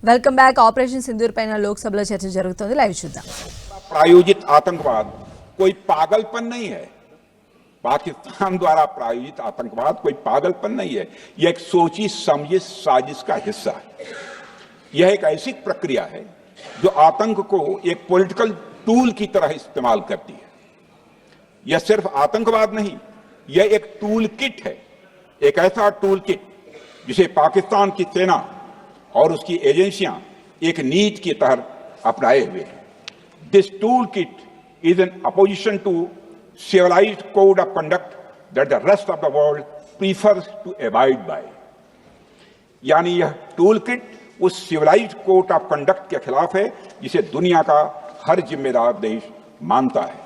Welcome back. Operation Sindoor పైన లోక్సభలో చర్చ జరుగుతోంది. లైవ్ చూద్దాం. प्रायोजित आतंकवाद कोई पागलपन नहीं है। पाकिस्तान द्वारा प्रायोजित आतंकवाद कोई पागलपन नहीं है, यह एक सोची समझी साजिश का हिस्सा है। यह एक ऐसी प्रक्रिया है जो आतंक को एक पॉलिटिकल टूल की तरह इस्तेमाल करती है। यह सिर्फ आतंकवाद नहीं, यह एक टूल किट है, एक ऐसा टूल किट जिसे पाकिस्तान की सेना और उसकी एजेंसियां एक नीति के तहत अपनाए हुए हैं। This toolkit is in opposition to civilized code of conduct that the rest of the world prefers to abide by. यानी यह टूलकिट उस सिविलाइज्ड कोड ऑफ कंडक्ट के खिलाफ है जिसे दुनिया का हर जिम्मेदार देश मानता है।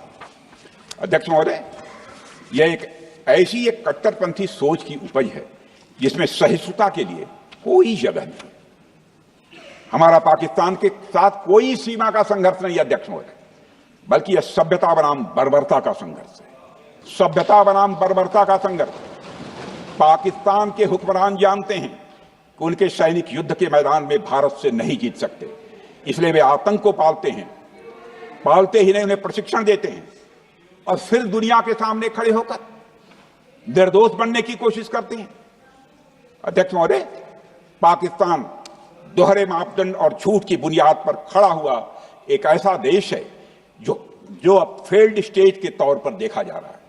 अध्यक्ष महोदय, यह एक ऐसी एक कट्टरपंथी सोच की उपज है जिसमें सहिष्णुता के लिए कोई जगह नहीं। हमारा पाकिस्तान के साथ कोई सीमा का संघर्ष नहीं है अध्यक्ष महोदय, बल्कि यह सभ्यता बनाम बर्बरता का संघर्ष है। सभ्यता बनाम बर्बरता का संघर्ष। पाकिस्तान के हुक्मरान जानते हैं कि उनके सैनिक युद्ध के मैदान में भारत से नहीं जीत सकते, इसलिए वे आतंक को पालते हैं। पालते ही नहीं, उन्हें प्रशिक्षण देते हैं और फिर दुनिया के सामने खड़े होकर निर्दोष बनने की कोशिश करते हैं। अध्यक्ष महोदय, पाकिस्तान दोहरे मापदंड और झूठ की बुनियाद पर खड़ा हुआ एक ऐसा देश है जो अब फेल्ड स्टेट के तौर पर देखा जा रहा है।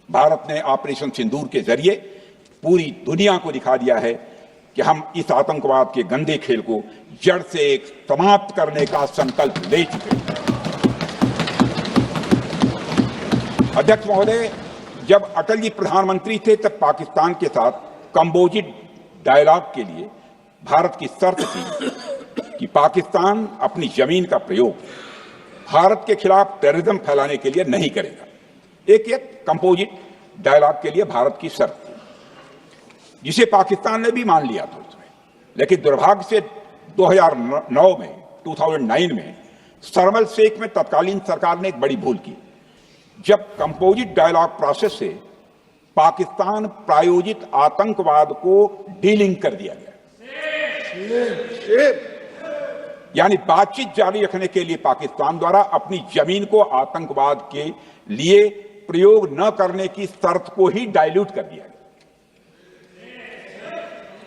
भारत ने ऑपरेशन सिंदूर के जरिए पूरी दुनिया को दिखा दिया है कि हम इस आतंकवाद के गंदे खेल को जड़ से समाप्त करने का संकल्प ले चुके हैं। अध्यक्ष महोदय, जब अटल जी प्रधानमंत्री थे तब पाकिस्तान के साथ कंबोजिट डायलॉग के लिए भारत की शर्त थी कि पाकिस्तान अपनी जमीन का प्रयोग भारत के खिलाफ टेररिज्म फैलाने के लिए नहीं करेगा। एक कंपोजिट डायलॉग के लिए भारत की शर्त थी, जिसे पाकिस्तान ने भी मान लिया था उसमें। लेकिन दुर्भाग्य से 2009 में शर्म शेख में तत्कालीन सरकार ने एक बड़ी भूल की, जब कंपोजिट डायलॉग प्रोसेस से पाकिस्तान प्रायोजित आतंकवाद को डीलिंक कर दिया गया। यानी बातचीत जारी रखने के लिए पाकिस्तान द्वारा अपनी जमीन को आतंकवाद के लिए प्रयोग न करने की शर्त को ही डाइल्यूट कर दिया गया।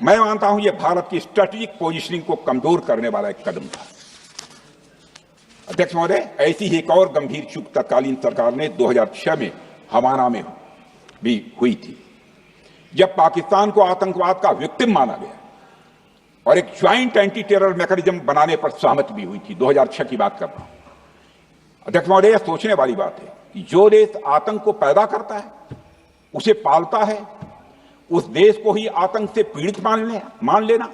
मैं मानता हूं यह भारत की स्ट्रेटेजिक पोजीशनिंग को कमजोर करने वाला एक कदम था। अध्यक्ष महोदय, ऐसी ही एक और गंभीर चूक तत्कालीन सरकार ने 2006 में हवाना में भी हुई थी, जब पाकिस्तान को आतंकवाद का विक्टिम माना गया और एक ज्वाइंट एंटी टेरर मैकेनिज्म बनाने पर सहमति भी हुई थी। 2006 की बात कर रहा हूं। अध्यक्ष महोदय, यह सोचने वाली बात है कि जो देश आतंक को पैदा करता है, उसे पालता है, उस देश को ही आतंक से पीड़ित मान लेना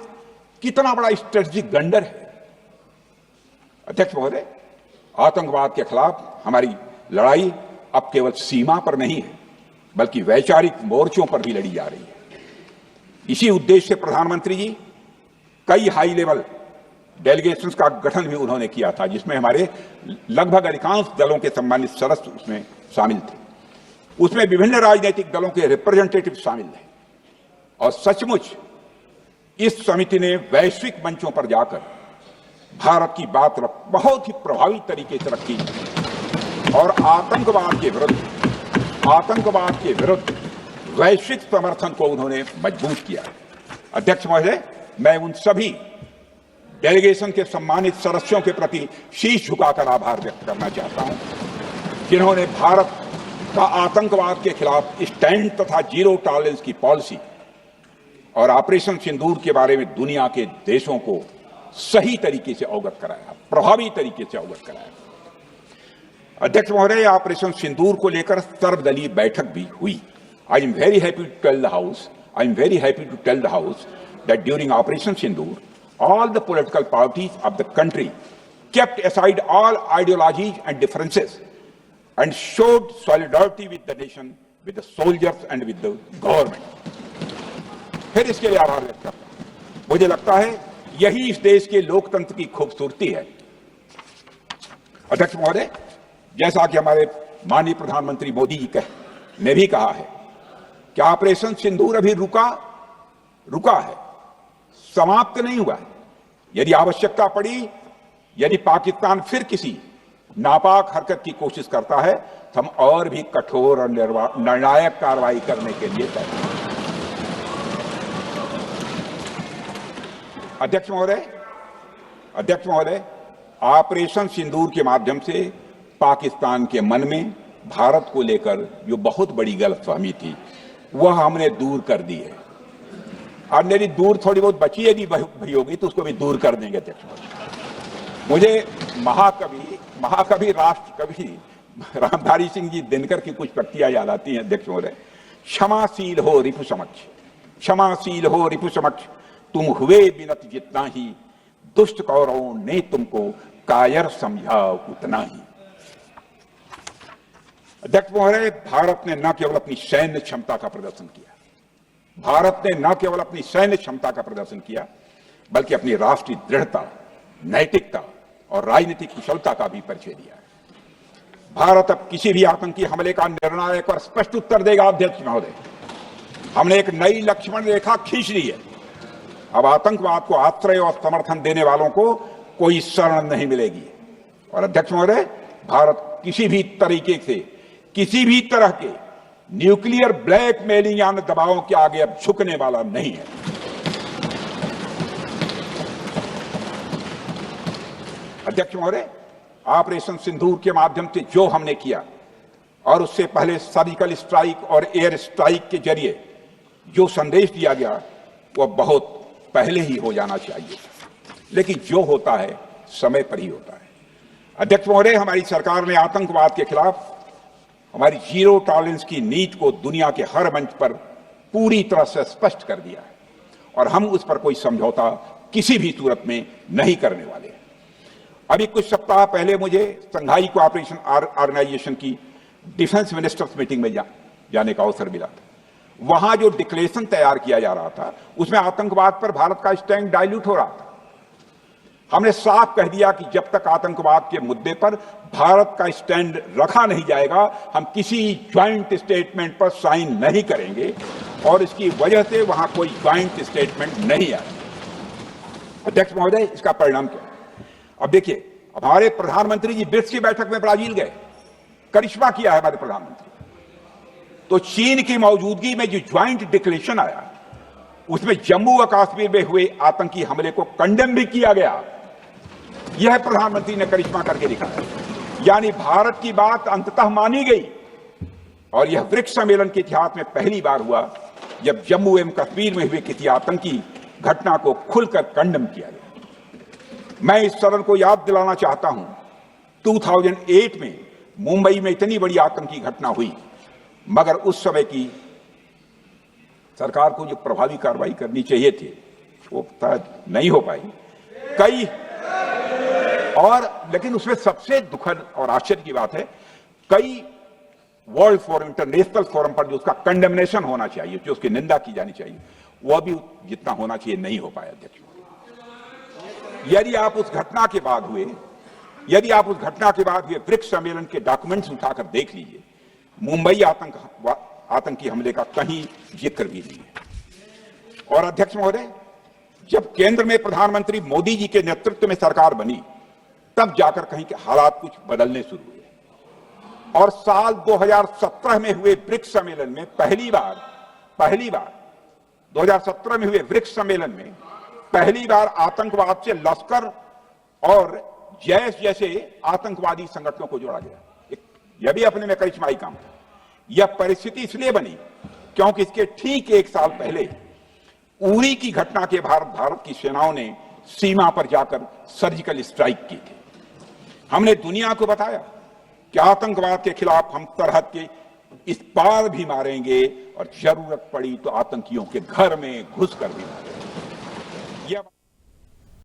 कितना बड़ा स्ट्रेटेजिक ब्लंडर है। अध्यक्ष महोदय, आतंकवाद के खिलाफ हमारी लड़ाई अब केवल सीमा पर नहीं है, बल्कि वैचारिक मोर्चों पर भी लड़ी जा रही है। इसी उद्देश्य से प्रधानमंत्री जी कई हाई लेवल डेलीगेशंस का गठन भी उन्होंने किया था, जिसमें हमारे लगभग अधिकांश दलों के सम्मानित सदस्य उसमें शामिल थे। उसमें विभिन्न राजनीतिक दलों के रिप्रेजेंटेटिव शामिल थे और सचमुच इस समिति ने वैश्विक मंचों पर जाकर भारत की बात बहुत ही प्रभावी तरीके से रखी और आतंकवाद के विरुद्ध वैश्विक समर्थन को उन्होंने मजबूत किया। अध्यक्ष महोदय, मैं उन सभी डेलीगेशन के सम्मानित सदस्यों के प्रति शीश झुकाकर आभार व्यक्त करना चाहता हूं, जिन्होंने भारत का आतंकवाद के खिलाफ स्टैंड तथा जीरो टॉलरेंस की पॉलिसी और ऑपरेशन सिंदूर के बारे में दुनिया के देशों को सही तरीके से अवगत कराया, प्रभावी तरीके से अवगत कराया। अध्यक्ष महोदय, ऑपरेशन सिंदूर को लेकर सर्वदलीय बैठक भी हुई। I am very happy to tell the house that during Operation Sindoor, all the political parties of the country kept aside all ideologies and differences and showed solidarity with the nation, with the soldiers and with the government. फिर इसके लिए आभार व्यक्त करता हूं। मुझे लगता है यही इस देश के लोकतंत्र की खूबसूरती है। अध्यक्ष महोदय, जैसा कि हमारे माननीय प्रधानमंत्री मोदी जी ने भी कहा है कि ऑपरेशन सिंदूर अभी रुका है, समाप्त नहीं हुआ है। यदि आवश्यकता पड़ी, यदि पाकिस्तान फिर किसी नापाक हरकत की कोशिश करता है तो हम और भी कठोर और निर्णायक कार्रवाई करने के लिए तैयार हैं। अध्यक्ष महोदय, ऑपरेशन सिंदूर के माध्यम से पाकिस्तान के मन में भारत को लेकर जो बहुत बड़ी गलतफहमी थी वह हमने दूर कर दी है। और मेरी दूर थोड़ी बहुत बची यदि भई होगी तो उसको भी दूर कर देंगे। अध्यक्ष महोदय, मुझे महाकवि राष्ट्र कवि रामधारी सिंह जी दिनकर की कुछ पंक्तियां याद आती हैं। अध्यक्ष महोदय, क्षमाशील हो रिपु समक्ष, क्षमाशील हो रिपु समक्ष, तुम हुए बिनत जितना ही, दुष्ट कौरवों ने तुमको कायर समझा उतना ही। अध्यक्ष महोदय, भारत ने न केवल अपनी सैन्य क्षमता का प्रदर्शन किया, भारत ने न केवल अपनी सैन्य क्षमता का प्रदर्शन किया बल्कि अपनी राष्ट्रीय दृढ़ता, नैतिकता और राजनीतिक कुशलता का भी परिचय दिया है। भारत अब किसी भी आतंकी हमले का निर्णायक और स्पष्ट उत्तर देगा। अध्यक्ष महोदय, हमने एक नई लक्ष्मण रेखा खींच ली है। अब आतंकवाद को आश्रय और समर्थन देने वालों को कोई शरण नहीं मिलेगी। और अध्यक्ष महोदय, भारत किसी भी तरीके से, किसी भी तरह के न्यूक्लियर ब्लैकमेलिंग या दबावों के आगे अब झुकने वाला नहीं है। अध्यक्ष महोदय, ऑपरेशन सिंदूर के माध्यम से जो हमने किया और उससे पहले सर्जिकल स्ट्राइक और एयर स्ट्राइक के जरिए जो संदेश दिया गया वह बहुत पहले ही हो जाना चाहिए, लेकिन जो होता है समय पर ही होता है। अध्यक्ष महोदय, हमारी सरकार ने आतंकवाद के खिलाफ हमारी जीरो टॉलरेंस की नीति को दुनिया के हर मंच पर पूरी तरह से स्पष्ट कर दिया है और हम उस पर कोई समझौता किसी भी सूरत में नहीं करने वाले हैं। अभी कुछ सप्ताह पहले मुझे शंघाई कोऑपरेशन ऑर्गेनाइजेशन की डिफेंस मिनिस्टर्स मीटिंग में जाने का अवसर मिला था। वहां जो डिक्लेरेशन तैयार किया जा रहा था उसमें आतंकवाद पर भारत का स्टैंड डाइल्यूट हो रहा था। हमने साफ कह दिया कि जब तक आतंकवाद के मुद्दे पर भारत का स्टैंड रखा नहीं जाएगा हम किसी ज्वाइंट स्टेटमेंट पर साइन नहीं करेंगे और इसकी वजह से वहां कोई ज्वाइंट स्टेटमेंट नहीं आया। अध्यक्ष महोदय, इसका परिणाम क्या? अब देखिए, हमारे प्रधानमंत्री जी ब्रिक्स की बैठक में ब्राजील गए, करिश्मा किया है हमारे प्रधानमंत्री। तो चीन की मौजूदगी में जो ज्वाइंट डिक्लेरेशन आया उसमें जम्मू व कश्मीर में हुए आतंकी हमले को कंडेम भी किया गया। यह प्रधानमंत्री ने करिश्मा करके दिखाया, यानी भारत की बात अंततः मानी गई। और यह ब्रिक्स सम्मेलन के इतिहास में पहली बार हुआ जब जम्मू एवं कश्मीर में हुए किसी आतंकी घटना को खुलकर कंडेम किया गया। मैं इस सदन को याद दिलाना चाहता हूं, 2008 में मुंबई में इतनी बड़ी आतंकी घटना हुई, मगर उस समय की सरकार को जो प्रभावी कार्रवाई करनी चाहिए थी वो नहीं हो पाई लेकिन उसमें सबसे दुखद और आश्चर्य की बात है, कई वर्ल्ड फोरम, इंटरनेशनल फोरम पर जो उसका कंडेमनेशन होना चाहिए, जो उसकी निंदा की जानी चाहिए, वह भी जितना होना चाहिए नहीं हो पाया। अध्यक्ष, यदि आप उस घटना के बाद हुए ब्रिक्स सम्मेलन के डॉक्यूमेंट्स उठाकर देख लीजिए, मुंबई आतंकी हमले का कहीं जिक्र भी नहीं है। और अध्यक्ष महोदय, जब केंद्र में प्रधानमंत्री मोदी जी के नेतृत्व में सरकार बनी तब जाकर कहीं के हालात कुछ बदलने शुरू हुए और साल 2017 में हुए ब्रिक्स सम्मेलन में पहली बार 2017 में हुए ब्रिक्स सम्मेलन में पहली बार आतंकवाद से लश्कर और जैश जैसे आतंकवादी संगठनों को जोड़ा गया। यह भी अपने में करिश्माई काम था। यह परिस्थिति इसलिए बनी क्योंकि इसके ठीक एक साल पहले उरी की घटना के भारत की सेनाओं ने सीमा पर जाकर सर्जिकल स्ट्राइक की थी। हमने दुनिया को बताया कि आतंकवाद के खिलाफ हम सरहद के इस पार भी मारेंगे और जरूरत पड़ी तो आतंकियों के घर में घुसकर भी मारेंगे।